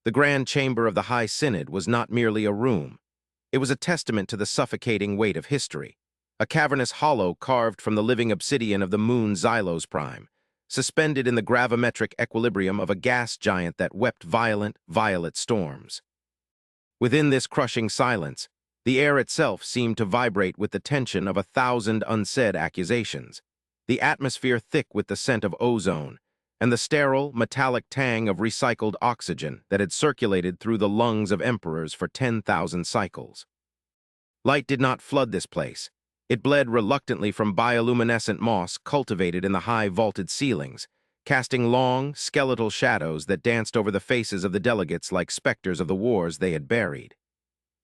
The Grand Chamber of the High Synod was not merely a room. It was a testament to the suffocating weight of history, a cavernous hollow carved from the living obsidian of the moon Xylos Prime, suspended in the gravimetric equilibrium of a gas giant that wept violent, violet storms. Within this crushing silence, the air itself seemed to vibrate with the tension of 1,000 unsaid accusations, the atmosphere thick with the scent of ozone, and the sterile, metallic tang of recycled oxygen that had circulated through the lungs of emperors for 10,000 cycles. Light did not flood this place. It bled reluctantly from bioluminescent moss cultivated in the high vaulted ceilings, casting long, skeletal shadows that danced over the faces of the delegates like specters of the wars they had buried.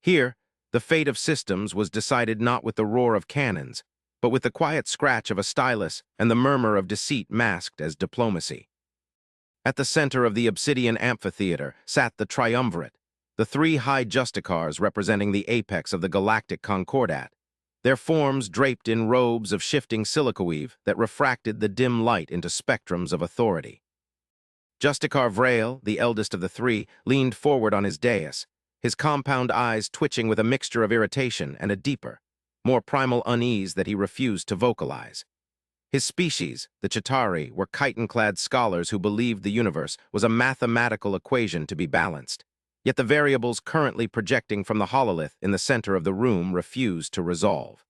Here, the fate of systems was decided not with the roar of cannons, but with the quiet scratch of a stylus and the murmur of deceit masked as diplomacy. At the center of the obsidian amphitheater sat the triumvirate, the three high justicars representing the apex of the galactic concordat, their forms draped in robes of shifting silicoweave that refracted the dim light into spectrums of authority. Justicar Vrail, the eldest of the three, leaned forward on his dais, his compound eyes twitching with a mixture of irritation and a deeper, more primal unease that he refused to vocalize. His species, the Chitauri, were chitin-clad scholars who believed the universe was a mathematical equation to be balanced, yet the variables currently projecting from the hololith in the center of the room refused to resolve.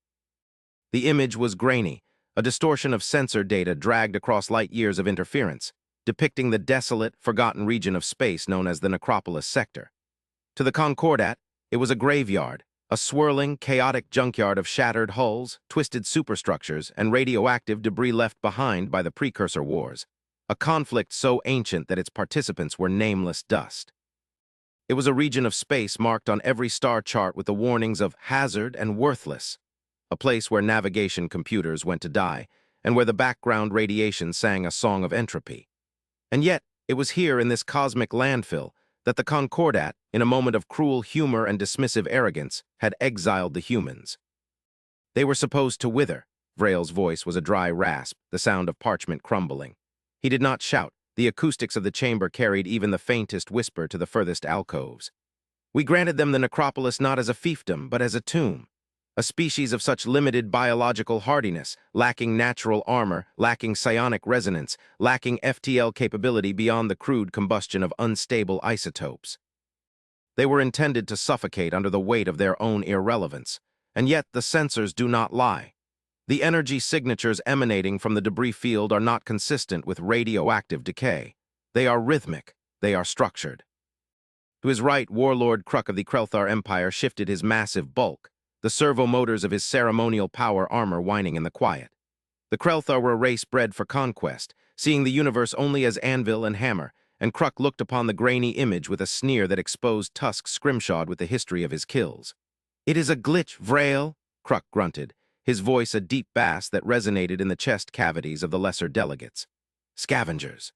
The image was grainy, a distortion of sensor data dragged across light years of interference, depicting the desolate, forgotten region of space known as the Necropolis sector. To the Concordat, it was a graveyard, a swirling, chaotic junkyard of shattered hulls, twisted superstructures, and radioactive debris left behind by the precursor wars, a conflict so ancient that its participants were nameless dust. It was a region of space marked on every star chart with the warnings of hazard and worthless, a place where navigation computers went to die, and where the background radiation sang a song of entropy. And yet, it was here in this cosmic landfill that the Concordat, in a moment of cruel humor and dismissive arrogance, had exiled the humans. They were supposed to wither. Vrail's voice was a dry rasp, the sound of parchment crumbling. He did not shout. The acoustics of the chamber carried even the faintest whisper to the furthest alcoves. We granted them the necropolis not as a fiefdom, but as a tomb, a species of such limited biological hardiness, lacking natural armor, lacking psionic resonance, lacking FTL capability beyond the crude combustion of unstable isotopes. They were intended to suffocate under the weight of their own irrelevance, and yet the sensors do not lie. The energy signatures emanating from the debris field are not consistent with radioactive decay. They are rhythmic, they are structured. To his right, Warlord Kruk of the Krelthar Empire shifted his massive bulk, the servo motors of his ceremonial power armor whining in the quiet. The Krelthar were a race bred for conquest, seeing the universe only as anvil and hammer, and Kruk looked upon the grainy image with a sneer that exposed tusks scrimshawed with the history of his kills. "It is a glitch, Vrail," Kruk grunted, his voice a deep bass that resonated in the chest cavities of the lesser delegates. "Scavengers.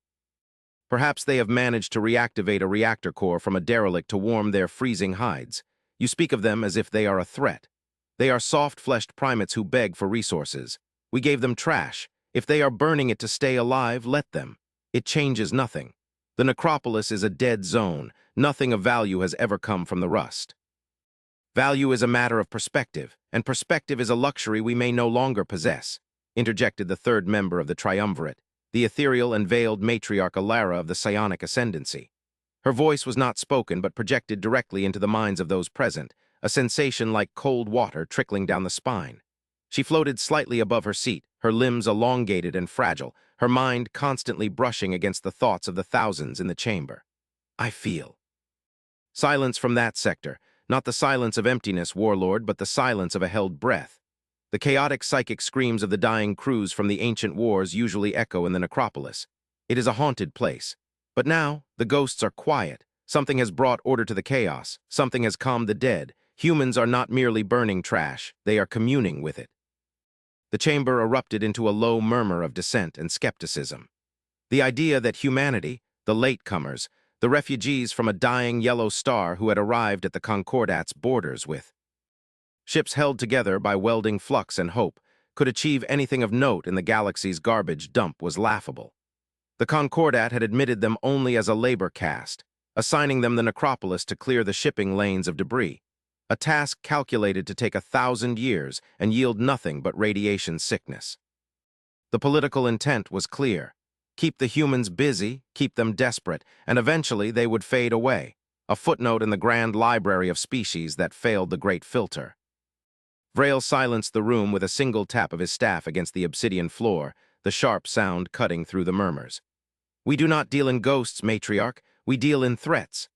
Perhaps they have managed to reactivate a reactor core from a derelict to warm their freezing hides. You speak of them as if they are a threat. They are soft-fleshed primates who beg for resources. We gave them trash. If they are burning it to stay alive, let them. It changes nothing. The necropolis is a dead zone. Nothing of value has ever come from the rust. Value is a matter of perspective, and perspective is a luxury we may no longer possess," interjected the third member of the triumvirate, the ethereal and veiled matriarch Alara of the psionic ascendancy. Her voice was not spoken but projected directly into the minds of those present, a sensation like cold water trickling down the spine. She floated slightly above her seat, her limbs elongated and fragile, her mind constantly brushing against the thoughts of the thousands in the chamber. "I feel." Silence from that sector, not the silence of emptiness, Warlord, but the silence of a held breath. The chaotic psychic screams of the dying crews from the ancient wars usually echo in the necropolis. It is a haunted place. But now, the ghosts are quiet. Something has brought order to the chaos. Something has calmed the dead. Humans are not merely burning trash. They are communing with it. The chamber erupted into a low murmur of dissent and skepticism. The idea that humanity, the latecomers, the refugees from a dying yellow star who had arrived at the Concordat's borders with ships held together by welding flux and hope, could achieve anything of note in the galaxy's garbage dump was laughable. The Concordat had admitted them only as a labor caste, assigning them the necropolis to clear the shipping lanes of debris, a task calculated to take 1,000 years and yield nothing but radiation sickness. The political intent was clear. Keep the humans busy, keep them desperate, and eventually they would fade away, a footnote in the grand library of species that failed the great filter. Vrail silenced the room with a single tap of his staff against the obsidian floor, the sharp sound cutting through the murmurs. We do not deal in ghosts, matriarch. We deal in threats.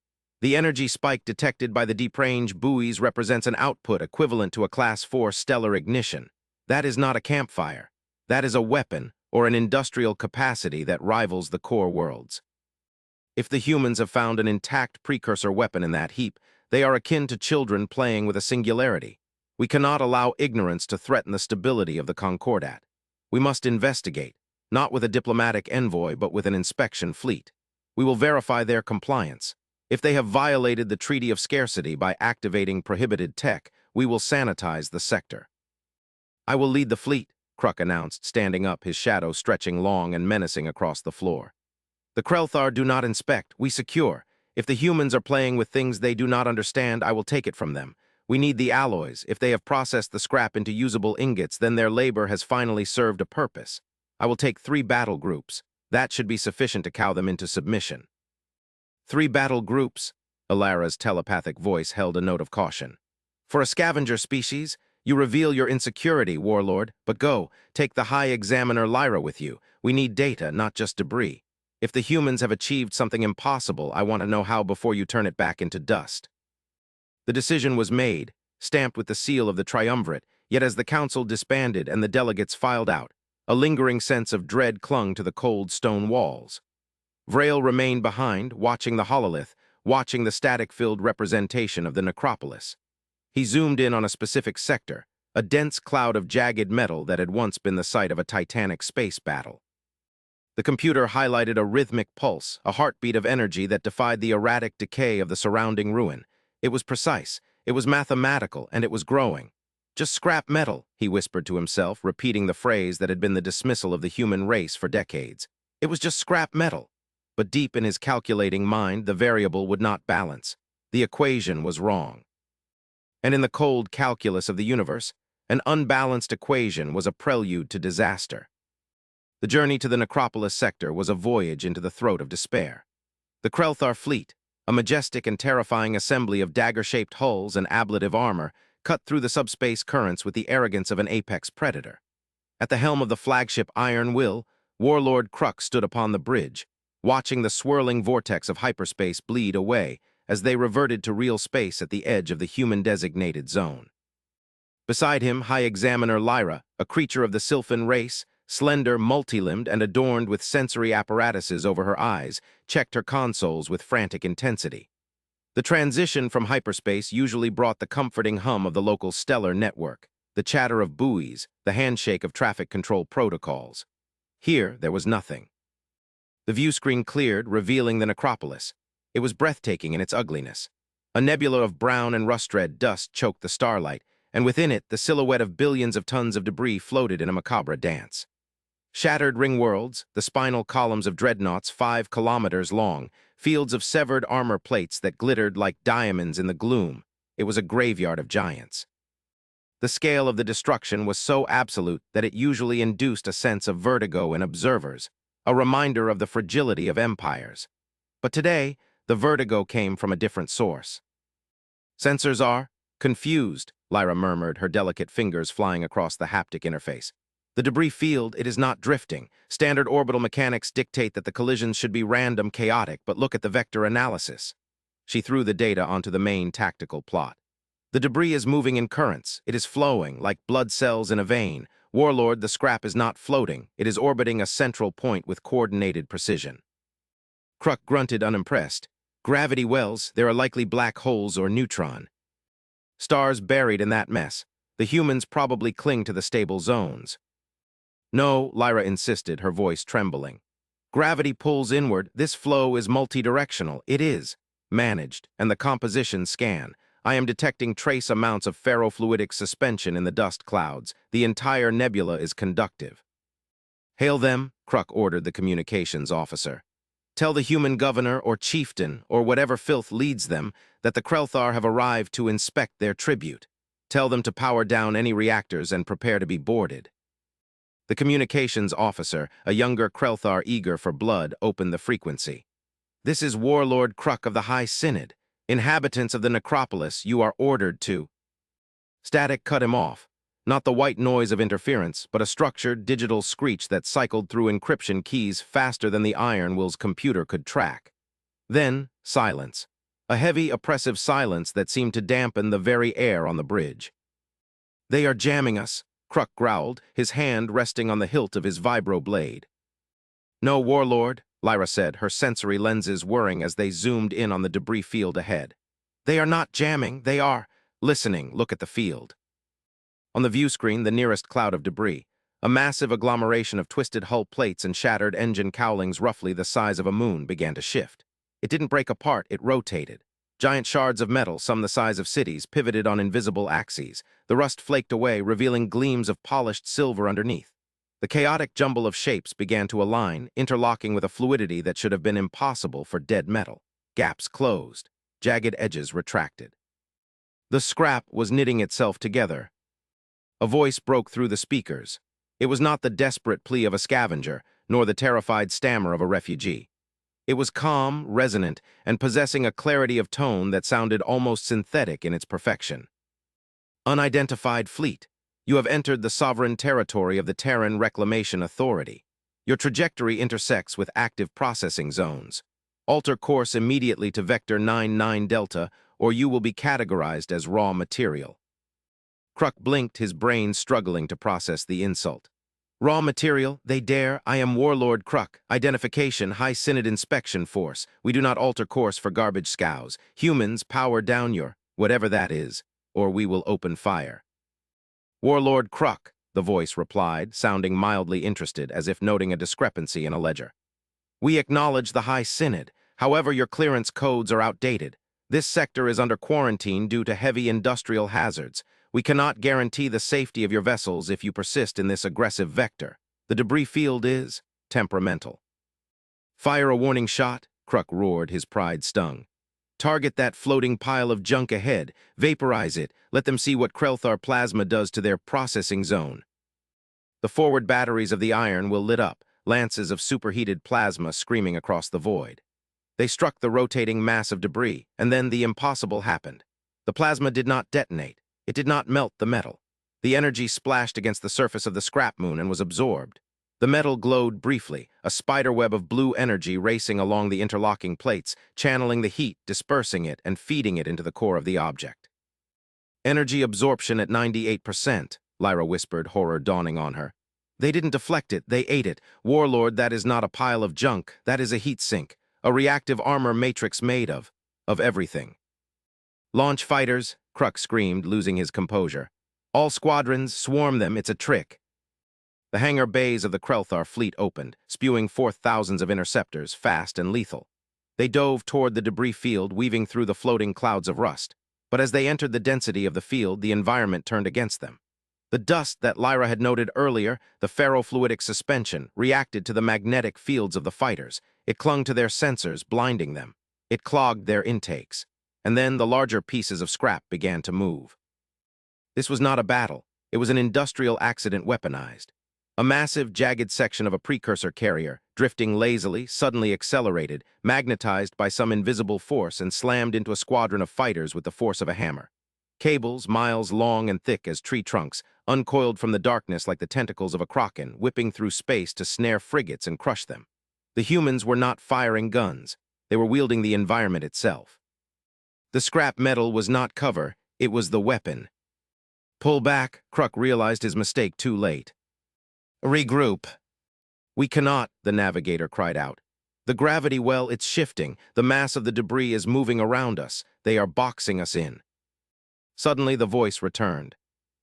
The energy spike detected by the deep range buoys represents an output equivalent to a Class 4 stellar ignition. That is not a campfire. That is a weapon or an industrial capacity that rivals the core worlds. If the humans have found an intact precursor weapon in that heap, they are akin to children playing with a singularity. We cannot allow ignorance to threaten the stability of the Concordat. We must investigate, not with a diplomatic envoy, but with an inspection fleet. We will verify their compliance. If they have violated the Treaty of Scarcity by activating prohibited tech, we will sanitize the sector. I will lead the fleet, Kruk announced, standing up, his shadow stretching long and menacing across the floor. The Krelthar do not inspect, we secure. If the humans are playing with things they do not understand, I will take it from them. We need the alloys. If they have processed the scrap into usable ingots, then their labor has finally served a purpose. I will take 3 battle groups. That should be sufficient to cow them into submission. 3 battle groups, Alara's telepathic voice held a note of caution. For a scavenger species, you reveal your insecurity, warlord, but go, take the High Examiner Lyra with you. We need data, not just debris. If the humans have achieved something impossible, I want to know how before you turn it back into dust. The decision was made, stamped with the seal of the triumvirate, yet as the council disbanded and the delegates filed out, a lingering sense of dread clung to the cold stone walls. Vrail remained behind, watching the hololith, watching the static-filled representation of the necropolis. He zoomed in on a specific sector, a dense cloud of jagged metal that had once been the site of a titanic space battle. The computer highlighted a rhythmic pulse, a heartbeat of energy that defied the erratic decay of the surrounding ruin. It was precise, it was mathematical, and it was growing. Just scrap metal, he whispered to himself, repeating the phrase that had been the dismissal of the human race for decades. It was just scrap metal. But deep in his calculating mind, the variable would not balance. The equation was wrong. And in the cold calculus of the universe, an unbalanced equation was a prelude to disaster. The journey to the necropolis sector was a voyage into the throat of despair. The Krelthar fleet, a majestic and terrifying assembly of dagger-shaped hulls and ablative armor, cut through the subspace currents with the arrogance of an apex predator. At the helm of the flagship Iron Will, Warlord Kruk stood upon the bridge, watching the swirling vortex of hyperspace bleed away as they reverted to real space at the edge of the human-designated zone. Beside him, High Examiner Lyra, a creature of the Sylphan race, slender, multi-limbed, and adorned with sensory apparatuses over her eyes, checked her consoles with frantic intensity. The transition from hyperspace usually brought the comforting hum of the local stellar network, the chatter of buoys, the handshake of traffic control protocols. Here, there was nothing. The view screen cleared, revealing the necropolis. It was breathtaking in its ugliness. A nebula of brown and rust-red dust choked the starlight, and within it, the silhouette of billions of tons of debris floated in a macabre dance. Shattered ring worlds, the spinal columns of dreadnoughts 5 kilometers long, fields of severed armor plates that glittered like diamonds in the gloom. It was a graveyard of giants. The scale of the destruction was so absolute that it usually induced a sense of vertigo in observers, a reminder of the fragility of empires. But today, the vertigo came from a different source. Sensors are confused, Lyra murmured, her delicate fingers flying across the haptic interface. The debris field, it is not drifting. Standard orbital mechanics dictate that the collisions should be random, chaotic, but look at the vector analysis. She threw the data onto the main tactical plot. The debris is moving in currents. It is flowing, like blood cells in a vein. Warlord, the scrap is not floating. It is orbiting a central point with coordinated precision. Kruk grunted, unimpressed. Gravity wells, there are likely black holes or neutron stars buried in that mess. The humans probably cling to the stable zones. No, Lyra insisted, her voice trembling. Gravity pulls inward. This flow is multidirectional. It is managed, and the composition scan. I am detecting trace amounts of ferrofluidic suspension in the dust clouds. The entire nebula is conductive. Hail them, Kruk ordered the communications officer. Tell the human governor or chieftain, or whatever filth leads them, that the Krelthar have arrived to inspect their tribute. Tell them to power down any reactors and prepare to be boarded." The communications officer, a younger Krelthar eager for blood, opened the frequency. "This is Warlord Kruk of the High Synod. Inhabitants of the necropolis, you are ordered to—" Static cut him off. Not the white noise of interference, but a structured digital screech that cycled through encryption keys faster than the Iron Will's computer could track. Then, silence. A heavy, oppressive silence that seemed to dampen the very air on the bridge. "They are jamming us," Kruk growled, his hand resting on the hilt of his vibro blade. "No, Warlord," Lyra said, her sensory lenses whirring as they zoomed in on the debris field ahead. "They are not jamming, they are listening. Look at the field." On the view screen, the nearest cloud of debris, a massive agglomeration of twisted hull plates and shattered engine cowlings roughly the size of a moon, began to shift. It didn't break apart, it rotated. Giant shards of metal, some the size of cities, pivoted on invisible axes. The rust flaked away, revealing gleams of polished silver underneath. The chaotic jumble of shapes began to align, interlocking with a fluidity that should have been impossible for dead metal. Gaps closed, jagged edges retracted. The scrap was knitting itself together. A voice broke through the speakers. It was not the desperate plea of a scavenger, nor the terrified stammer of a refugee. It was calm, resonant, and possessing a clarity of tone that sounded almost synthetic in its perfection. "Unidentified fleet, you have entered the sovereign territory of the Terran Reclamation Authority. Your trajectory intersects with active processing zones. Alter course immediately to Vector 99 Delta, or you will be categorized as raw material." Kruk blinked, his brain struggling to process the insult. "Raw material? They dare? I am Warlord Kruk. Identification, High Synod Inspection Force. We do not alter course for garbage scows. Humans, power down your, whatever that is, or we will open fire." "Warlord Kruk," the voice replied, sounding mildly interested, as if noting a discrepancy in a ledger. "We acknowledge the High Synod. However, your clearance codes are outdated. This sector is under quarantine due to heavy industrial hazards. We cannot guarantee the safety of your vessels if you persist in this aggressive vector. The debris field is temperamental." "Fire a warning shot," Kruk roared, his pride stung. "Target that floating pile of junk ahead. Vaporize it. Let them see what Krelthar plasma does to their processing zone." The forward batteries of the Iron Will lit up, lances of superheated plasma screaming across the void. They struck the rotating mass of debris, and then the impossible happened. The plasma did not detonate. It did not melt the metal. The energy splashed against the surface of the scrap moon and was absorbed. The metal glowed briefly, a spiderweb of blue energy racing along the interlocking plates, channeling the heat, dispersing it, and feeding it into the core of the object. "Energy absorption at 98%, Lyra whispered, horror dawning on her. "They didn't deflect it, they ate it. Warlord, that is not a pile of junk, that is a heat sink, a reactive armor matrix made of everything." "Launch fighters," Kruk screamed, losing his composure. "All squadrons, swarm them, it's a trick." The hangar bays of the Krelthar fleet opened, spewing forth thousands of interceptors, fast and lethal. They dove toward the debris field, weaving through the floating clouds of rust. But as they entered the density of the field, the environment turned against them. The dust that Lyra had noted earlier, the ferrofluidic suspension, reacted to the magnetic fields of the fighters. It clung to their sensors, blinding them. It clogged their intakes. And then the larger pieces of scrap began to move. This was not a battle. It was an industrial accident weaponized. A massive, jagged section of a precursor carrier, drifting lazily, suddenly accelerated, magnetized by some invisible force, and slammed into a squadron of fighters with the force of a hammer. Cables, miles long and thick as tree trunks, uncoiled from the darkness like the tentacles of a kraken, whipping through space to snare frigates and crush them. The humans were not firing guns. They were wielding the environment itself. The scrap metal was not cover, it was the weapon. "Pull back," Kruk realized his mistake too late. "Regroup." "We cannot," the navigator cried out. "The gravity well, it's shifting. The mass of the debris is moving around us. They are boxing us in." Suddenly the voice returned.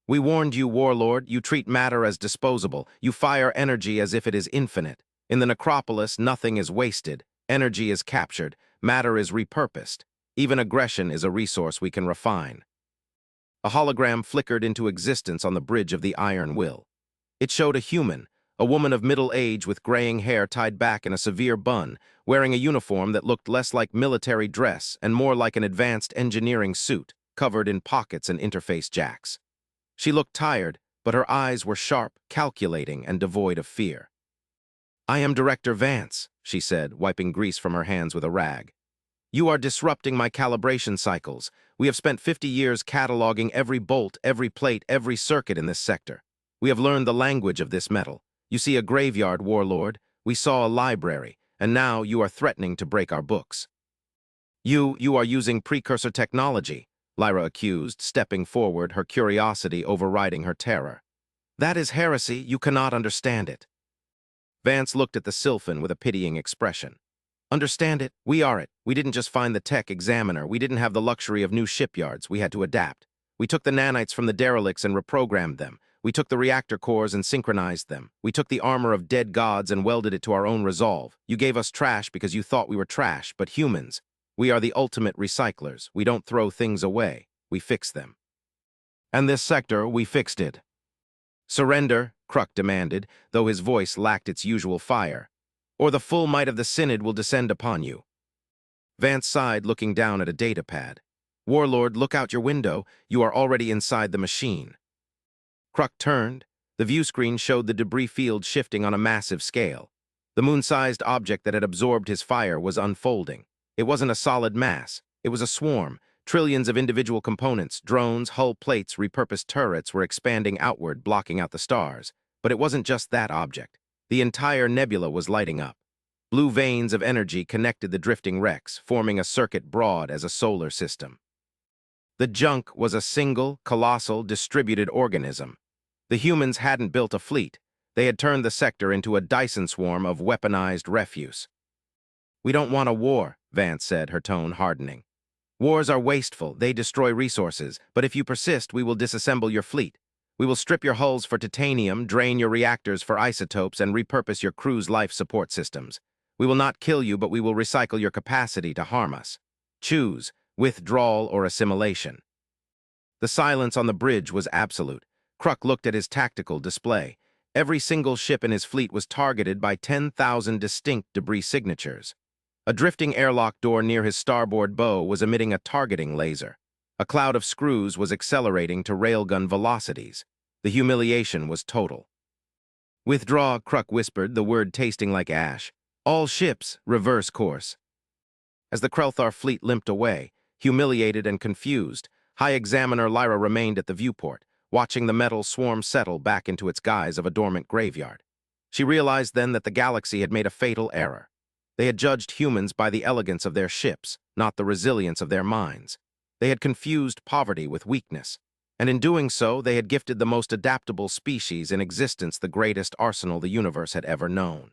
"We warned you, Warlord. You treat matter as disposable. You fire energy as if it is infinite. In the necropolis, nothing is wasted. Energy is captured. Matter is repurposed. Even aggression is a resource we can refine." A hologram flickered into existence on the bridge of the Iron Will. It showed a human, a woman of middle age with graying hair tied back in a severe bun, wearing a uniform that looked less like military dress and more like an advanced engineering suit, covered in pockets and interface jacks. She looked tired, but her eyes were sharp, calculating, and devoid of fear. "I am Director Vance," she said, wiping grease from her hands with a rag. "You are disrupting my calibration cycles. We have spent 50 years cataloging every bolt, every plate, every circuit in this sector. We have learned the language of this metal. You see a graveyard, Warlord. We saw a library, and now you are threatening to break our books." You are using precursor technology," Lyra accused, stepping forward, her curiosity overriding her terror. "That is heresy. You cannot understand it." Vance looked at the Sylphan with a pitying expression. "Understand it? We are it. We didn't just find the tech examiner. We didn't have the luxury of new shipyards. We had to adapt. We took the nanites from the derelicts and reprogrammed them. We took the reactor cores and synchronized them. We took the armor of dead gods and welded it to our own resolve. You gave us trash because you thought we were trash, but humans. We are the ultimate recyclers. We don't throw things away. We fix them. And this sector, we fixed it." "Surrender," Kruk demanded, though his voice lacked its usual fire, "or the full might of the Synod will descend upon you." Vance sighed, looking down at a datapad. "Warlord, look out your window. You are already inside the machine." Kruk turned. The view screen showed the debris field shifting on a massive scale. The moon-sized object that had absorbed his fire was unfolding. It wasn't a solid mass. It was a swarm. Trillions of individual components, drones, hull plates, repurposed turrets were expanding outward, blocking out the stars. But it wasn't just that object. The entire nebula was lighting up. Blue veins of energy connected the drifting wrecks, forming a circuit broad as a solar system. The junk was a single, colossal, distributed organism. The humans hadn't built a fleet. They had turned the sector into a Dyson swarm of weaponized refuse. "We don't want a war," Vance said, her tone hardening. "Wars are wasteful. They destroy resources. But if you persist, we will disassemble your fleet. We will strip your hulls for titanium, drain your reactors for isotopes, and repurpose your crew's life support systems. We will not kill you, but we will recycle your capacity to harm us. Choose withdrawal or assimilation." The silence on the bridge was absolute. Kruk looked at his tactical display. Every single ship in his fleet was targeted by 10,000 distinct debris signatures. A drifting airlock door near his starboard bow was emitting a targeting laser. A cloud of screws was accelerating to railgun velocities. The humiliation was total. "Withdraw," Kruk whispered, the word tasting like ash. "All ships, reverse course." As the Krelthar fleet limped away, humiliated and confused, High Examiner Lyra remained at the viewport, watching the metal swarm settle back into its guise of a dormant graveyard. She realized then that the galaxy had made a fatal error. They had judged humans by the elegance of their ships, not the resilience of their minds. They had confused poverty with weakness, and in doing so, they had gifted the most adaptable species in existence the greatest arsenal the universe had ever known.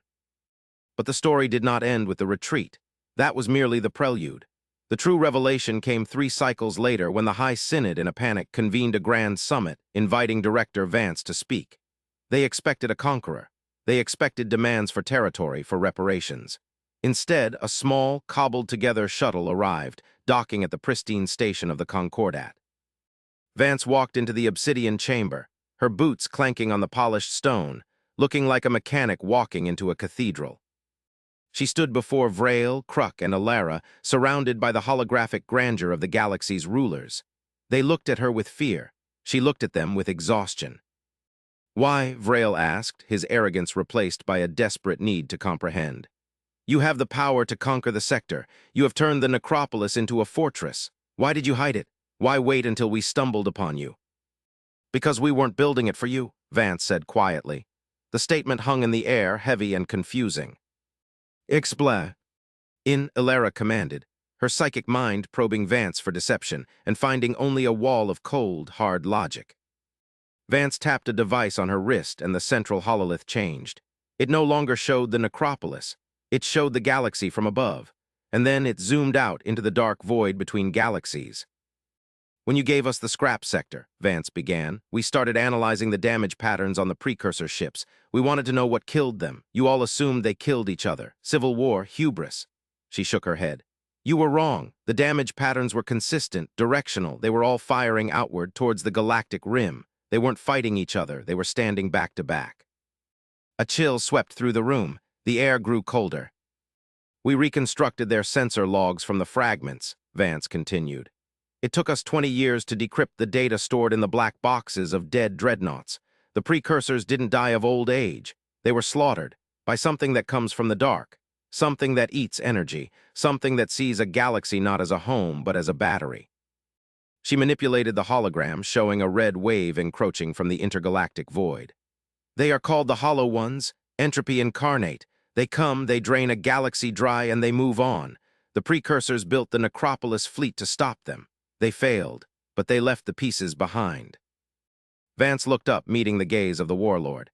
But the story did not end with the retreat. That was merely the prelude. The true revelation came 3 cycles later when the High Synod, in a panic, convened a grand summit, inviting Director Vance to speak. They expected a conqueror. They expected demands for territory, for reparations. Instead, a small, cobbled-together shuttle arrived, docking at the pristine station of the Concordat. Vance walked into the obsidian chamber, her boots clanking on the polished stone, looking like a mechanic walking into a cathedral. She stood before Vrail, Kruk, and Alara, surrounded by the holographic grandeur of the galaxy's rulers. They looked at her with fear. She looked at them with exhaustion. "Why?" Vrail asked, his arrogance replaced by a desperate need to comprehend. "You have the power to conquer the sector. You have turned the necropolis into a fortress. Why did you hide it? Why wait until we stumbled upon you?" "Because we weren't building it for you," Vance said quietly. The statement hung in the air, heavy and confusing. "Explain." Alara commanded, her psychic mind probing Vance for deception and finding only a wall of cold, hard logic. Vance tapped a device on her wrist and the central hololith changed. It no longer showed the necropolis. It showed the galaxy from above, and then it zoomed out into the dark void between galaxies. "When you gave us the scrap sector," Vance began, "we started analyzing the damage patterns on the precursor ships. We wanted to know what killed them. You all assumed they killed each other. Civil war, hubris." She shook her head. "You were wrong. The damage patterns were consistent, directional. They were all firing outward towards the galactic rim. They weren't fighting each other. They were standing back to back." A chill swept through the room. The air grew colder. We reconstructed their sensor logs from the fragments, Vance continued. It took us 20 years to decrypt the data stored in the black boxes of dead dreadnoughts. The precursors didn't die of old age. They were slaughtered by something that comes from the dark, something that eats energy, something that sees a galaxy not as a home but as a battery. She manipulated the hologram, showing a red wave encroaching from the intergalactic void. They are called the Hollow Ones, entropy incarnate. They come, they drain a galaxy dry, and they move on. The precursors built the Necropolis fleet to stop them. They failed, but they left the pieces behind. Vance looked up, meeting the gaze of the warlord.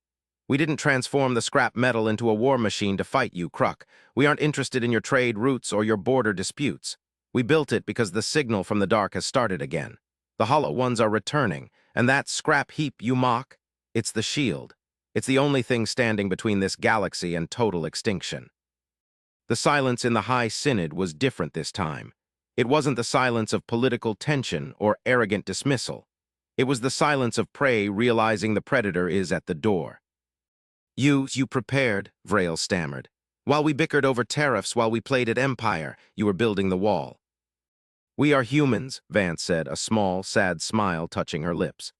We didn't transform the scrap metal into a war machine to fight you, Kruk. We aren't interested in your trade routes or your border disputes. We built it because the signal from the dark has started again. The Hollow Ones are returning, and that scrap heap you mock, it's the shield. It's the only thing standing between this galaxy and total extinction. The silence in the High Synod was different this time. It wasn't the silence of political tension or arrogant dismissal. It was the silence of prey realizing the predator is at the door. You prepared, Vrail stammered. While we bickered over tariffs, while we played at Empire, you were building the wall. We are humans, Vance said, a small, sad smile touching her lips.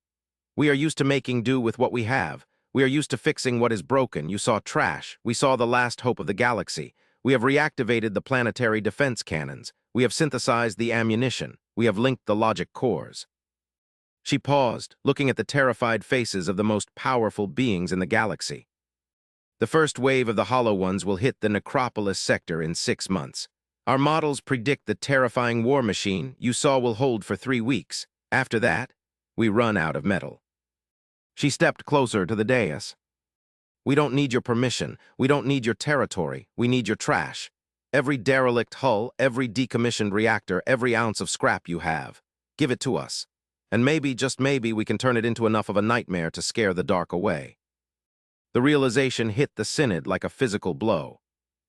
We are used to making do with what we have. We are used to fixing what is broken. You saw trash. We saw the last hope of the galaxy. We have reactivated the planetary defense cannons. We have synthesized the ammunition. We have linked the logic cores. She paused, looking at the terrified faces of the most powerful beings in the galaxy. The first wave of the Hollow Ones will hit the Necropolis sector in 6 months. Our models predict the terrifying war machine you saw will hold for 3 weeks. After that, we run out of metal. She stepped closer to the dais. We don't need your permission. We don't need your territory. We need your trash. Every derelict hull, every decommissioned reactor, every ounce of scrap you have. Give it to us. And maybe, just maybe, we can turn it into enough of a nightmare to scare the dark away. The realization hit the Synod like a physical blow.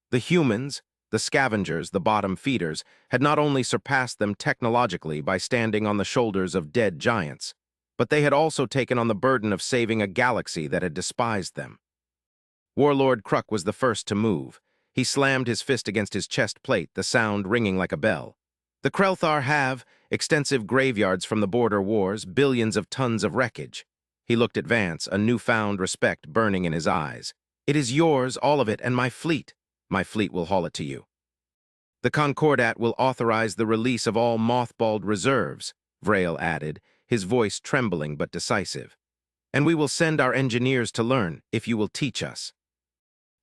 The humans, the scavengers, the bottom feeders, had not only surpassed them technologically by standing on the shoulders of dead giants, but they had also taken on the burden of saving a galaxy that had despised them. Warlord Kruk was the first to move. He slammed his fist against his chest plate, the sound ringing like a bell. The Krelthar have extensive graveyards from the border wars, billions of tons of wreckage. He looked at Vance, a newfound respect burning in his eyes. It is yours, all of it, and my fleet. My fleet will haul it to you. The Concordat will authorize the release of all mothballed reserves, Vrail added, his voice trembling but decisive. And we will send our engineers to learn, if you will teach us.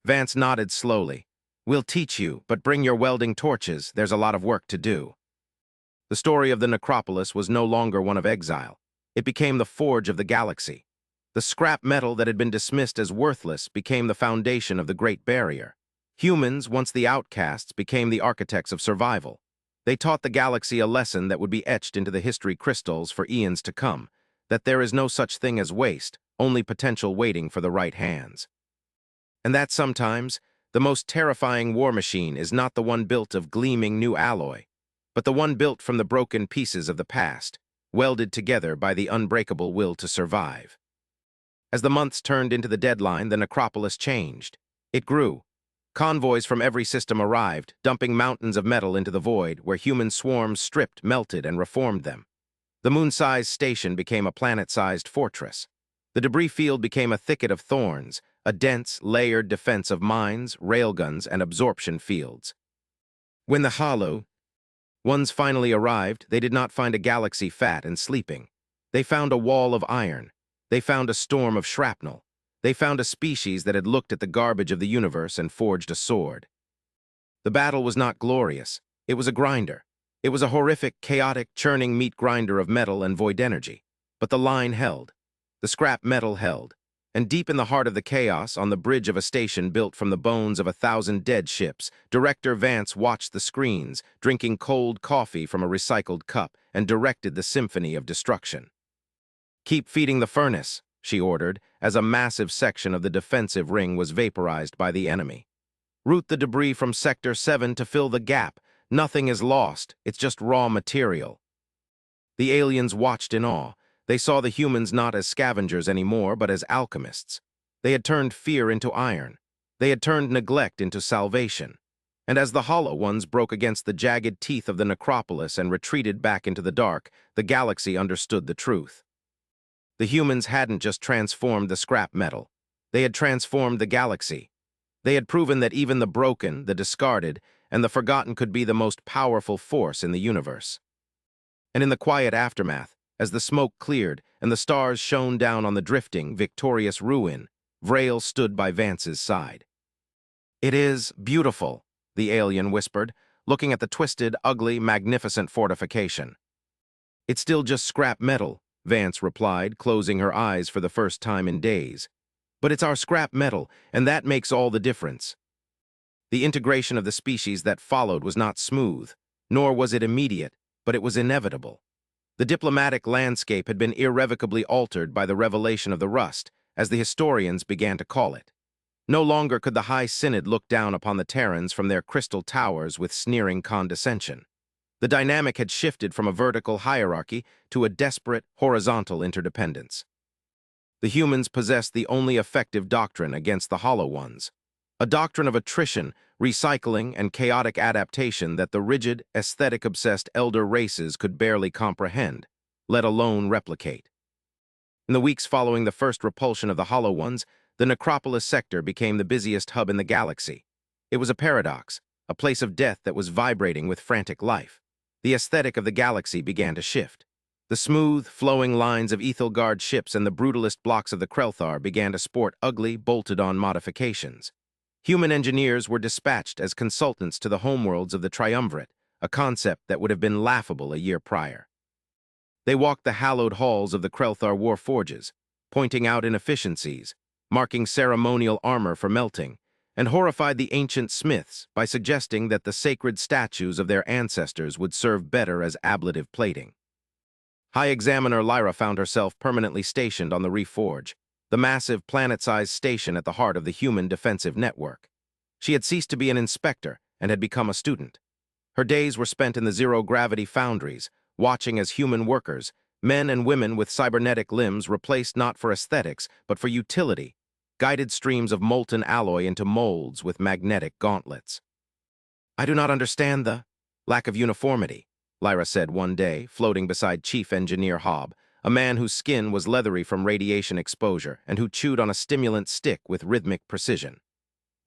Vance nodded slowly. We'll teach you, but bring your welding torches. There's a lot of work to do. The story of the Necropolis was no longer one of exile. It became the forge of the galaxy. The scrap metal that had been dismissed as worthless became the foundation of the Great Barrier. Humans, once the outcasts, became the architects of survival. They taught the galaxy a lesson that would be etched into the history crystals for eons to come, that there is no such thing as waste, only potential waiting for the right hands. And that sometimes, the most terrifying war machine is not the one built of gleaming new alloy, but the one built from the broken pieces of the past, welded together by the unbreakable will to survive. As the months turned into the deadline, the Necropolis changed. It grew. Convoys from every system arrived, dumping mountains of metal into the void, where human swarms stripped, melted, and reformed them. The moon-sized station became a planet-sized fortress. The debris field became a thicket of thorns, a dense, layered defense of mines, railguns, and absorption fields. When the Hollow Ones finally arrived, they did not find a galaxy fat and sleeping. They found a wall of iron. They found a storm of shrapnel. They found a species that had looked at the garbage of the universe and forged a sword. The battle was not glorious. It was a grinder. It was a horrific, chaotic, churning meat grinder of metal and void energy. But the line held. The scrap metal held. And deep in the heart of the chaos, on the bridge of a station built from the bones of 1,000 dead ships, Director Vance watched the screens, drinking cold coffee from a recycled cup, and directed the symphony of destruction. Keep feeding the furnace, she ordered, as a massive section of the defensive ring was vaporized by the enemy. Route the debris from Sector 7 to fill the gap. Nothing is lost, it's just raw material. The aliens watched in awe. They saw the humans not as scavengers anymore, but as alchemists. They had turned fear into iron. They had turned neglect into salvation. And as the Hollow Ones broke against the jagged teeth of the necropolis and retreated back into the dark, the galaxy understood the truth. The humans hadn't just transformed the scrap metal. They had transformed the galaxy. They had proven that even the broken, the discarded, and the forgotten could be the most powerful force in the universe. And in the quiet aftermath, as the smoke cleared and the stars shone down on the drifting, victorious ruin, Vrail stood by Vance's side. "It is beautiful," the alien whispered, looking at the twisted, ugly, magnificent fortification. "It's still just scrap metal," Vance replied, closing her eyes for the first time in days. "But it's our scrap metal, and that makes all the difference." The integration of the species that followed was not smooth, nor was it immediate, but it was inevitable. The diplomatic landscape had been irrevocably altered by the revelation of the rust, as the historians began to call it. No longer could the High Synod look down upon the Terrans from their crystal towers with sneering condescension. The dynamic had shifted from a vertical hierarchy to a desperate, horizontal interdependence. The humans possessed the only effective doctrine against the Hollow Ones, a doctrine of attrition, recycling, and chaotic adaptation that the rigid, aesthetic-obsessed elder races could barely comprehend, let alone replicate. In the weeks following the first repulsion of the Hollow Ones, the Necropolis sector became the busiest hub in the galaxy. It was a paradox, a place of death that was vibrating with frantic life. The aesthetic of the galaxy began to shift. The smooth, flowing lines of Ethelgard ships and the brutalist blocks of the Krelthar began to sport ugly, bolted-on modifications. Human engineers were dispatched as consultants to the homeworlds of the Triumvirate, a concept that would have been laughable a year prior. They walked the hallowed halls of the Krelthar warforges, pointing out inefficiencies, marking ceremonial armor for melting, and horrified the ancient smiths by suggesting that the sacred statues of their ancestors would serve better as ablative plating. High Examiner Lyra found herself permanently stationed on the Reforge, the massive planet-sized station at the heart of the human defensive network. She had ceased to be an inspector and had become a student. Her days were spent in the zero-gravity foundries, watching as human workers, men and women with cybernetic limbs replaced not for aesthetics, but for utility, guided streams of molten alloy into molds with magnetic gauntlets. "I do not understand the lack of uniformity," Lyra said one day, floating beside Chief Engineer Hobb, a man whose skin was leathery from radiation exposure and who chewed on a stimulant stick with rhythmic precision.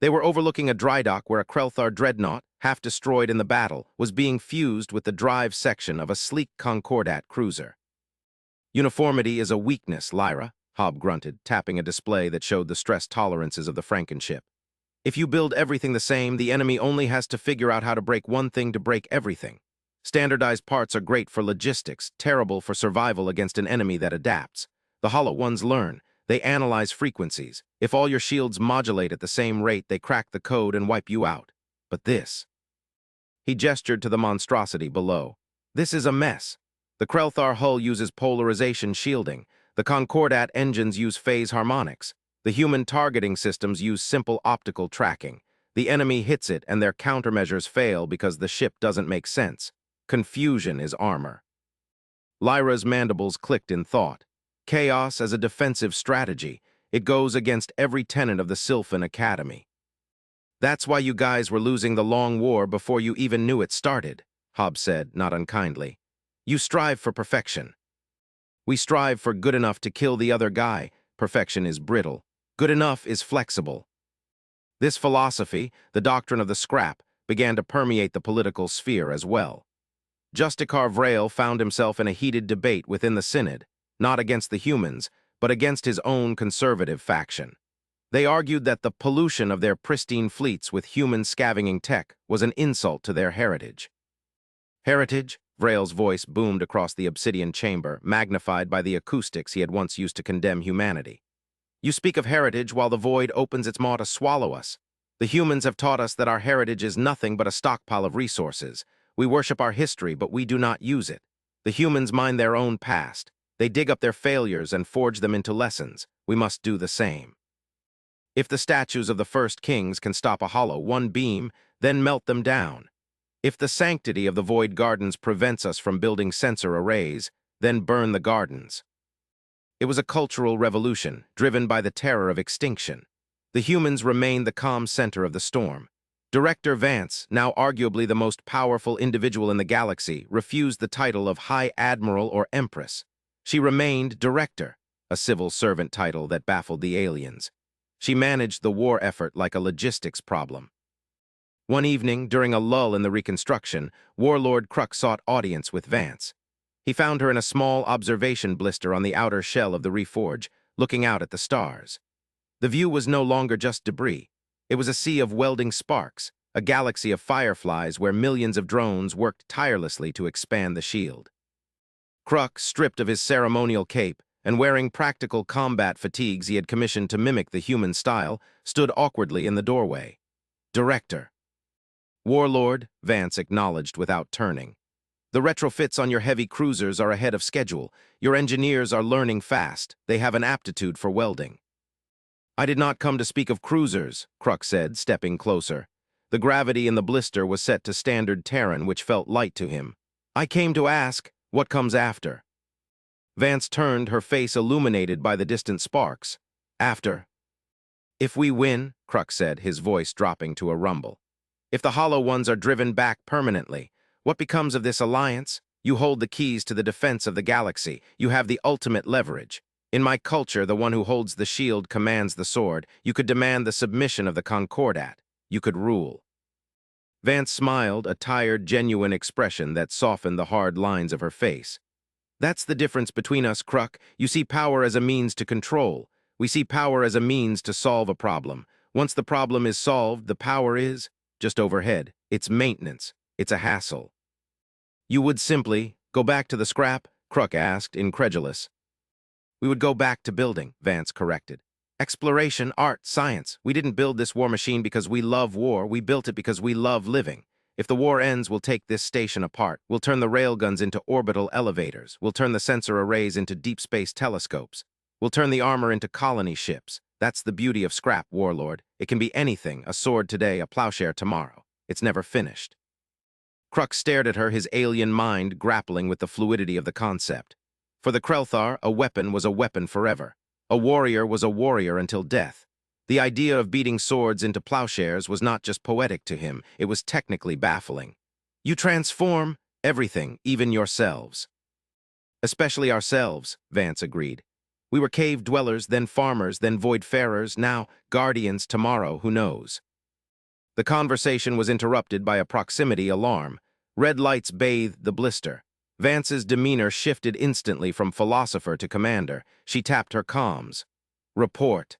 They were overlooking a dry dock where a Krelthar dreadnought, half destroyed in the battle, was being fused with the drive section of a sleek Concordat cruiser. "Uniformity is a weakness, Lyra," Hobb grunted, tapping a display that showed the stress tolerances of the Frankenship. "If you build everything the same, the enemy only has to figure out how to break one thing to break everything. Standardized parts are great for logistics, terrible for survival against an enemy that adapts. The Hollow Ones learn. They analyze frequencies. If all your shields modulate at the same rate, they crack the code and wipe you out. But this..." He gestured to the monstrosity below. "This is a mess. The Krelthar hull uses polarization shielding. The Concordat engines use phase harmonics. The human targeting systems use simple optical tracking. The enemy hits it and their countermeasures fail because the ship doesn't make sense. Confusion is armor." Lyra's mandibles clicked in thought. Chaos as a defensive strategy. It goes against every tenet of the Sylphan Academy. "That's why you guys were losing the long war before you even knew it started," Hobb said, not unkindly. "You strive for perfection." "We strive for good enough to kill the other guy. Perfection is brittle. Good enough is flexible." This philosophy, the doctrine of the scrap, began to permeate the political sphere as well. Justicar Vrail found himself in a heated debate within the Synod, not against the humans, but against his own conservative faction. They argued that the pollution of their pristine fleets with human scavenging tech was an insult to their heritage. "Heritage?" Vrail's voice boomed across the obsidian chamber, magnified by the acoustics he had once used to condemn humanity. "You speak of heritage while the void opens its maw to swallow us. The humans have taught us that our heritage is nothing but a stockpile of resources. We worship our history, but we do not use it. The humans mine their own past. They dig up their failures and forge them into lessons. We must do the same. If the statues of the first kings can stop a Hollow One beam, then melt them down. If the sanctity of the Void Gardens prevents us from building sensor arrays, then burn the gardens." It was a cultural revolution, driven by the terror of extinction. The humans remained the calm center of the storm. Director Vance, now arguably the most powerful individual in the galaxy, refused the title of High Admiral or Empress. She remained Director, a civil servant title that baffled the aliens. She managed the war effort like a logistics problem. One evening, during a lull in the reconstruction, Warlord Kruk sought audience with Vance. He found her in a small observation blister on the outer shell of the Reforge, looking out at the stars. The view was no longer just debris. It was a sea of welding sparks, a galaxy of fireflies where millions of drones worked tirelessly to expand the shield. Kruk, stripped of his ceremonial cape and wearing practical combat fatigues he had commissioned to mimic the human style, stood awkwardly in the doorway. Director. Warlord, Vance acknowledged without turning. The retrofits on your heavy cruisers are ahead of schedule. Your engineers are learning fast. They have an aptitude for welding. I did not come to speak of cruisers, Kruk said, stepping closer. The gravity in the blister was set to standard Terran, which felt light to him. I came to ask, what comes after? Vance turned, her face illuminated by the distant sparks. After. If we win, Kruk said, his voice dropping to a rumble. If the Hollow Ones are driven back permanently, what becomes of this alliance? You hold the keys to the defense of the galaxy. You have the ultimate leverage. In my culture, the one who holds the shield commands the sword. You could demand the submission of the Concordat. You could rule. Vance smiled, a tired, genuine expression that softened the hard lines of her face. That's the difference between us, Kruk. You see power as a means to control. We see power as a means to solve a problem. Once the problem is solved, the power is just overhead. It's maintenance. It's a hassle. You would simply go back to the scrap? Kruk asked, incredulous. We would go back to building, Vance corrected. Exploration, art, science. We didn't build this war machine because we love war. We built it because we love living. If the war ends, we'll take this station apart. We'll turn the railguns into orbital elevators. We'll turn the sensor arrays into deep space telescopes. We'll turn the armor into colony ships. That's the beauty of scrap, Warlord. It can be anything, a sword today, a plowshare tomorrow. It's never finished. Kruk stared at her, his alien mind grappling with the fluidity of the concept. For the Krelthar, a weapon was a weapon forever. A warrior was a warrior until death. The idea of beating swords into plowshares was not just poetic to him, it was technically baffling. You transform everything, even yourselves. Especially ourselves, Vance agreed. We were cave dwellers, then farmers, then voidfarers, now guardians, tomorrow, who knows? The conversation was interrupted by a proximity alarm. Red lights bathed the blister. Vance's demeanor shifted instantly from philosopher to commander. She tapped her comms. Report.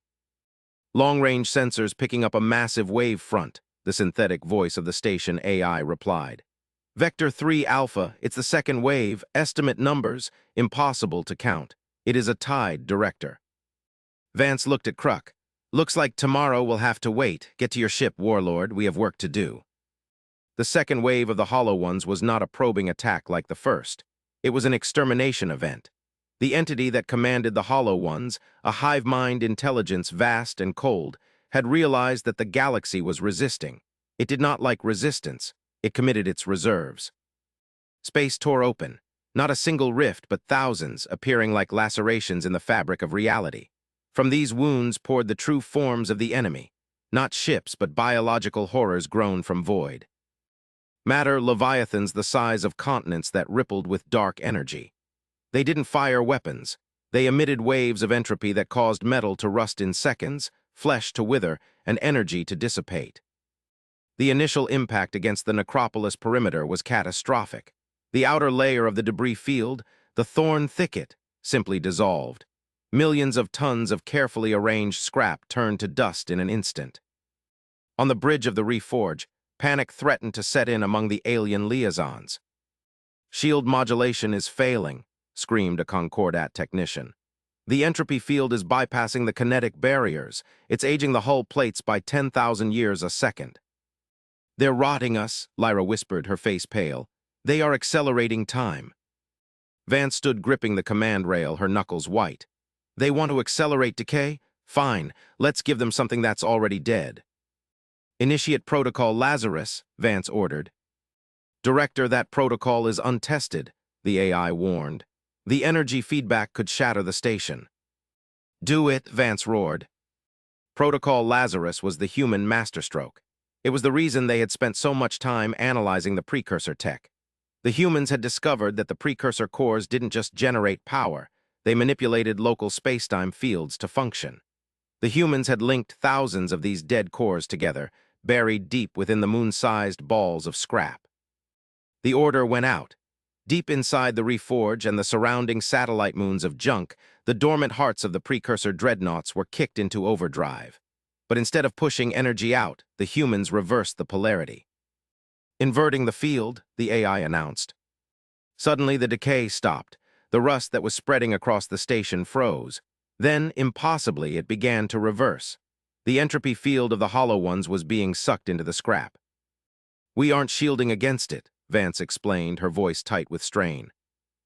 Long-range sensors picking up a massive wave front, the synthetic voice of the station AI replied. Vector 3 Alpha, it's the second wave, estimate numbers, impossible to count. It is a tide, Director. Vance looked at Kruk. Looks like tomorrow we'll have to wait. Get to your ship, Warlord, we have work to do. The second wave of the Hollow Ones was not a probing attack like the first. It was an extermination event. The entity that commanded the Hollow Ones, a hive-mind intelligence vast and cold, had realized that the galaxy was resisting. It did not like resistance. It committed its reserves. Space tore open. Not a single rift, but thousands, appearing like lacerations in the fabric of reality. From these wounds poured the true forms of the enemy. Not ships, but biological horrors grown from void. Matter leviathans the size of continents that rippled with dark energy. They didn't fire weapons. They emitted waves of entropy that caused metal to rust in seconds, flesh to wither, and energy to dissipate. The initial impact against the necropolis perimeter was catastrophic. The outer layer of the debris field, the thorn thicket, simply dissolved. Millions of tons of carefully arranged scrap turned to dust in an instant. On the bridge of the Reforge, panic threatened to set in among the alien liaisons. Shield modulation is failing, screamed a Concordat technician. The entropy field is bypassing the kinetic barriers. It's aging the hull plates by 10,000 years a second. They're rotting us, Lyra whispered, her face pale. They are accelerating time. Vance stood gripping the command rail, her knuckles white. They want to accelerate decay? Fine, let's give them something that's already dead. Initiate Protocol Lazarus, Vance ordered. Director, that protocol is untested, the AI warned. The energy feedback could shatter the station. Do it, Vance roared. Protocol Lazarus was the human masterstroke. It was the reason they had spent so much time analyzing the precursor tech. The humans had discovered that the precursor cores didn't just generate power, they manipulated local spacetime fields to function. The humans had linked thousands of these dead cores together, buried deep within the moon-sized balls of scrap. The order went out. Deep inside the reforge and the surrounding satellite moons of junk, the dormant hearts of the precursor dreadnoughts were kicked into overdrive. But instead of pushing energy out, the humans reversed the polarity. Inverting the field, the AI announced. Suddenly, the decay stopped. The rust that was spreading across the station froze. Then, impossibly, it began to reverse. The entropy field of the hollow ones was being sucked into the scrap. "We aren't shielding against it," Vance explained, her voice tight with strain.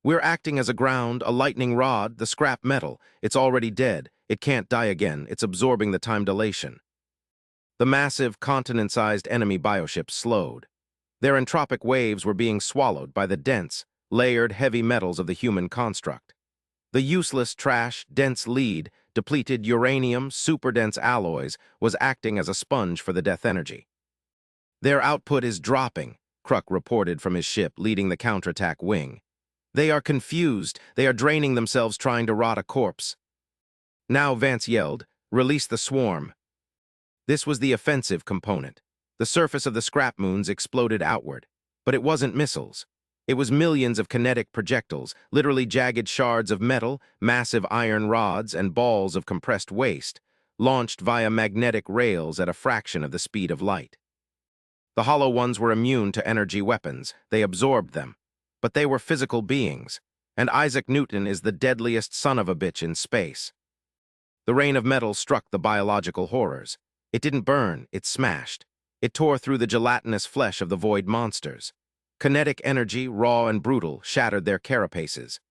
"We're acting as a ground, a lightning rod, the scrap metal. It's already dead. It can't die again. It's absorbing the time dilation." The massive, continent-sized enemy bioships slowed. Their entropic waves were being swallowed by the dense, layered heavy metals of the human construct. The useless trash, dense lead, depleted uranium, super-dense alloys was acting as a sponge for the death energy. "Their output is dropping," Kruk reported from his ship leading the counterattack wing. "They are confused. They are draining themselves trying to rot a corpse." Now, Vance yelled, "Release the swarm." This was the offensive component. The surface of the scrap moons exploded outward. But it wasn't missiles. It was millions of kinetic projectiles, literally jagged shards of metal, massive iron rods, and balls of compressed waste, launched via magnetic rails at a fraction of the speed of light. The hollow ones were immune to energy weapons. They absorbed them. But they were physical beings, and Isaac Newton is the deadliest son of a bitch in space. The rain of metal struck the biological horrors. It didn't burn, it smashed. It tore through the gelatinous flesh of the void monsters. Kinetic energy, raw and brutal, shattered their carapaces.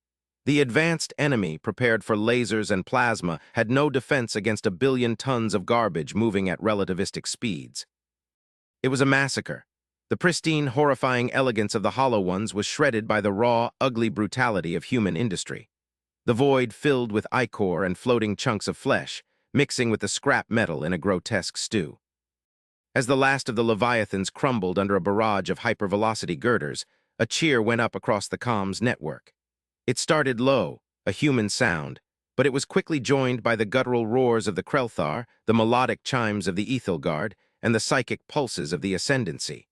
The advanced enemy, prepared for lasers and plasma, had no defense against 1 billion tons of garbage moving at relativistic speeds. It was a massacre. The pristine, horrifying elegance of the hollow ones was shredded by the raw, ugly brutality of human industry. The void filled with ichor and floating chunks of flesh, mixing with the scrap metal in a grotesque stew. As the last of the Leviathans crumbled under a barrage of hypervelocity girders, a cheer went up across the comms network. It started low, a human sound, but it was quickly joined by the guttural roars of the Krelthar, the melodic chimes of the Ethelgard, and the psychic pulses of the Ascendancy.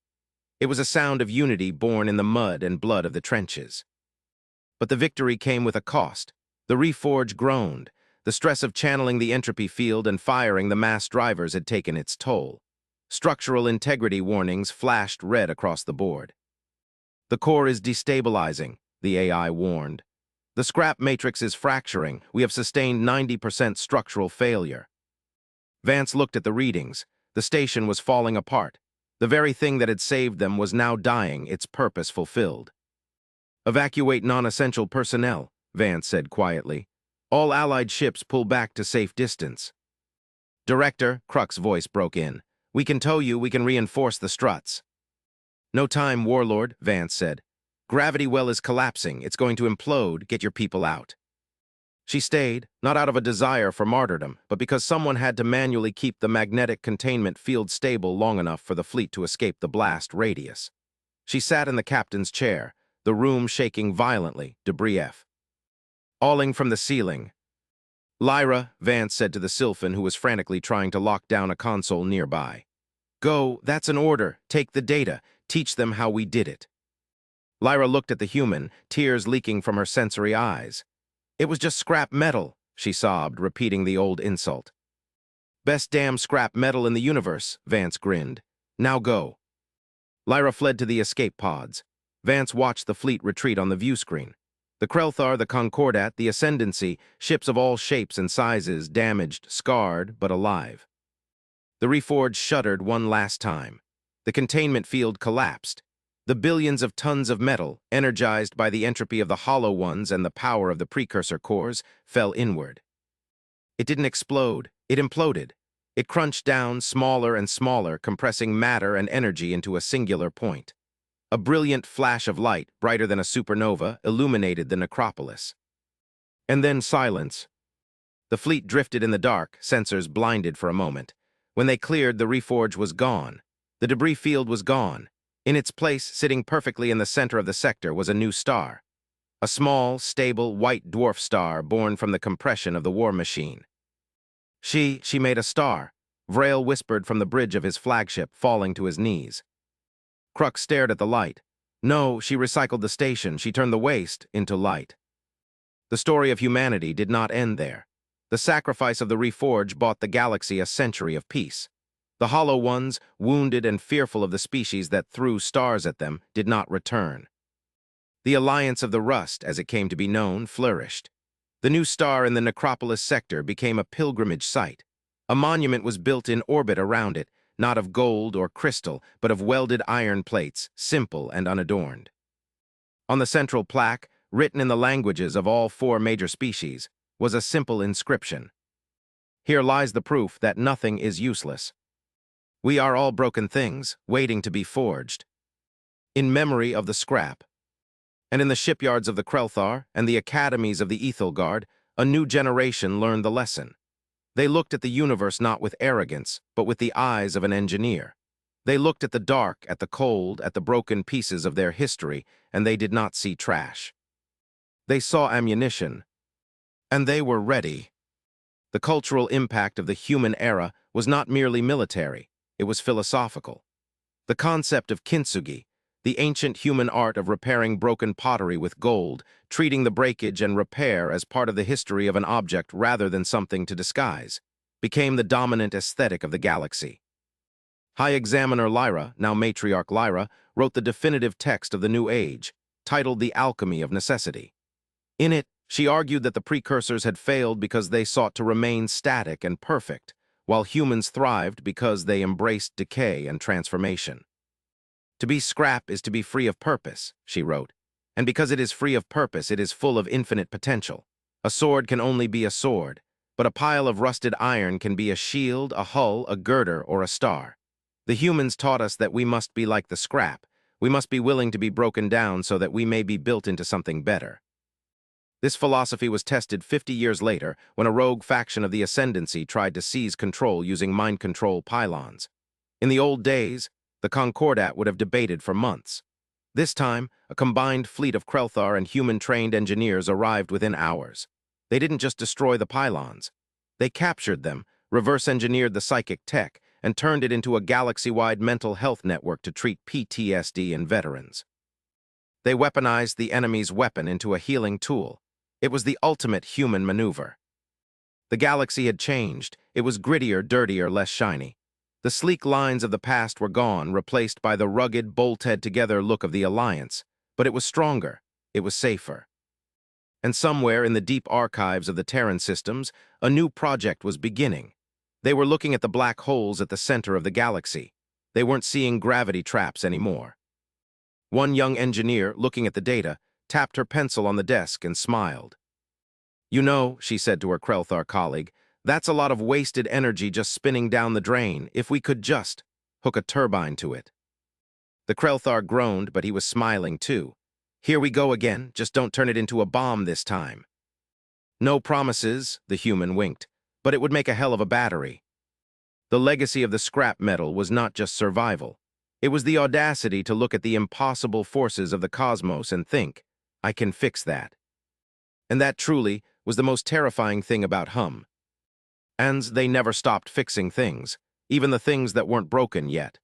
It was a sound of unity born in the mud and blood of the trenches. But the victory came with a cost. The reforge groaned. The stress of channeling the entropy field and firing the mass drivers had taken its toll. Structural integrity warnings flashed red across the board. "The core is destabilizing," the AI warned. "The scrap matrix is fracturing. We have sustained 90% structural failure." Vance looked at the readings. The station was falling apart. The very thing that had saved them was now dying, its purpose fulfilled. "Evacuate non-essential personnel," Vance said quietly. "All Allied ships pull back to safe distance." "Director," Kruk's voice broke in. "We can tow you, we can reinforce the struts." "No time, Warlord," Vance said. "Gravity well is collapsing. It's going to implode. Get your people out." She stayed, not out of a desire for martyrdom, but because someone had to manually keep the magnetic containment field stable long enough for the fleet to escape the blast radius. She sat in the captain's chair, the room shaking violently, debrief. "Awling from the ceiling." "Lyra," Vance said to the Sylphan, who was frantically trying to lock down a console nearby. "Go, that's an order. Take the data. Teach them how we did it." Lyra looked at the human, tears leaking from her sensory eyes. "It was just scrap metal," she sobbed, repeating the old insult. "Best damn scrap metal in the universe," Vance grinned. "Now go." Lyra fled to the escape pods. Vance watched the fleet retreat on the view screen. The Krelthar, the Concordat, the Ascendancy, ships of all shapes and sizes, damaged, scarred, but alive. The reforge shuddered one last time. The containment field collapsed. The billions of tons of metal, energized by the entropy of the hollow ones and the power of the precursor cores, fell inward. It didn't explode, it imploded. It crunched down smaller and smaller, compressing matter and energy into a singular point. A brilliant flash of light, brighter than a supernova, illuminated the necropolis. And then silence. The fleet drifted in the dark, sensors blinded for a moment. When they cleared, the reforge was gone. The debris field was gone. In its place, sitting perfectly in the center of the sector, was a new star. A small, stable, white dwarf star born from the compression of the war machine. She made a star, Vrail whispered from the bridge of his flagship, falling to his knees. Kruk stared at the light. No, she recycled the station. She turned the waste into light. The story of humanity did not end there. The sacrifice of the reforge bought the galaxy a century of peace. The Hollow Ones, wounded and fearful of the species that threw stars at them, did not return. The Alliance of the Rust, as it came to be known, flourished. The new star in the Necropolis sector became a pilgrimage site. A monument was built in orbit around it, not of gold or crystal, but of welded iron plates, simple and unadorned. On the central plaque, written in the languages of all 4 major species, was a simple inscription. Here lies the proof that nothing is useless. We are all broken things, waiting to be forged. In memory of the scrap. And in the shipyards of the Krelthar and the academies of the Ethelgard, a new generation learned the lesson. They looked at the universe not with arrogance, but with the eyes of an engineer. They looked at the dark, at the cold, at the broken pieces of their history, and they did not see trash. They saw ammunition, and they were ready. The cultural impact of the human era was not merely military, it was philosophical. The concept of kintsugi, the ancient human art of repairing broken pottery with gold, treating the breakage and repair as part of the history of an object rather than something to disguise, became the dominant aesthetic of the galaxy. High Examiner Lyra, now Matriarch Lyra, wrote the definitive text of the New Age, titled The Alchemy of Necessity. In it, she argued that the precursors had failed because they sought to remain static and perfect, while humans thrived because they embraced decay and transformation. To be scrap is to be free of purpose, she wrote, and because it is free of purpose, it is full of infinite potential. A sword can only be a sword, but a pile of rusted iron can be a shield, a hull, a girder, or a star. The humans taught us that we must be like the scrap. We must be willing to be broken down so that we may be built into something better. This philosophy was tested 50 years later when a rogue faction of the Ascendancy tried to seize control using mind control pylons. In the old days, the Concordat would have debated for months. This time, a combined fleet of Krelthar and human-trained engineers arrived within hours. They didn't just destroy the pylons. They captured them, reverse-engineered the psychic tech, and turned it into a galaxy-wide mental health network to treat PTSD in veterans. They weaponized the enemy's weapon into a healing tool. It was the ultimate human maneuver. The galaxy had changed. It was grittier, dirtier, less shiny. The sleek lines of the past were gone, replaced by the rugged, bolt-head-together look of the Alliance. But it was stronger. It was safer. And somewhere in the deep archives of the Terran systems, a new project was beginning. They were looking at the black holes at the center of the galaxy. They weren't seeing gravity traps anymore. One young engineer, looking at the data, tapped her pencil on the desk and smiled. "You know," she said to her Krelthar colleague, "that's a lot of wasted energy just spinning down the drain. If we could just hook a turbine to it." The Krelthar groaned, but he was smiling too. "Here we go again, just don't turn it into a bomb this time." "No promises," the human winked, "but it would make a hell of a battery." The legacy of the scrap metal was not just survival. It was the audacity to look at the impossible forces of the cosmos and think, I can fix that. And that truly was the most terrifying thing about Hum. And they never stopped fixing things, even the things that weren't broken yet.